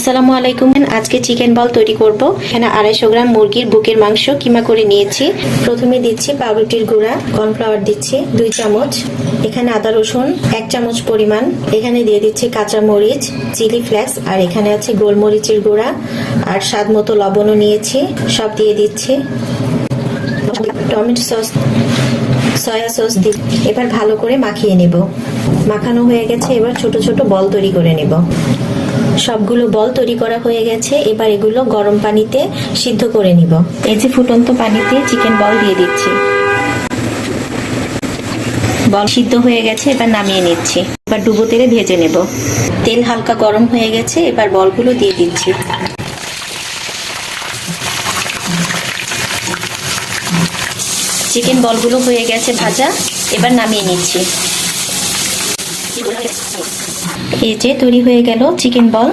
আসসালামু আলাইকুম। আজকে চিকেন বল তৈরি করব। এখানে 250 গ্রাম মুরগির বুকের মাংস কিমা করে নিয়েছি। প্রথমে দিচ্ছি পাউরুটির গুঁড়া, কর্নফ্লাওয়ার দিচ্ছি 2 চামচ, এখানে আদা রসুন 1 চামচ পরিমাণ, এখানে দিয়ে দিচ্ছি কাঁচা মরিচ, চিলি ফ্লেক্স, আর এখানে আছে গোলমরিচের গুঁড়া, আর স্বাদ মতো লবণও নিয়েছি, সব দিয়ে দিচ্ছি। টমেটো সস, সয়া সস দিয়ে এবার ভালো করে মাখিয়ে নেব। মাখানো হয়ে গেছে, এবার ছোট ছোট বল তৈরি করে নেব। সবগুলো বল তৈরি করা হয়ে গেছে, এবার এগুলো গরম পানিতে সিদ্ধ করে নিব। এই যে ফুটন্ত পানিতে চিকেন বল দিয়ে দিচ্ছি। বল সিদ্ধ হয়ে গেছে, এবার নামিয়ে নিচ্ছি। এবার ডুবো তেলে ভেজে নেব। তেল হালকা গরম হয়ে গেছে, এবার বলগুলো দিয়ে দিচ্ছি। চিকেন বলগুলো হয়ে গেছে ভাজা, এবার নামিয়ে নিচ্ছি। এই যে তৈরি হয়ে গেল চিকেন বল।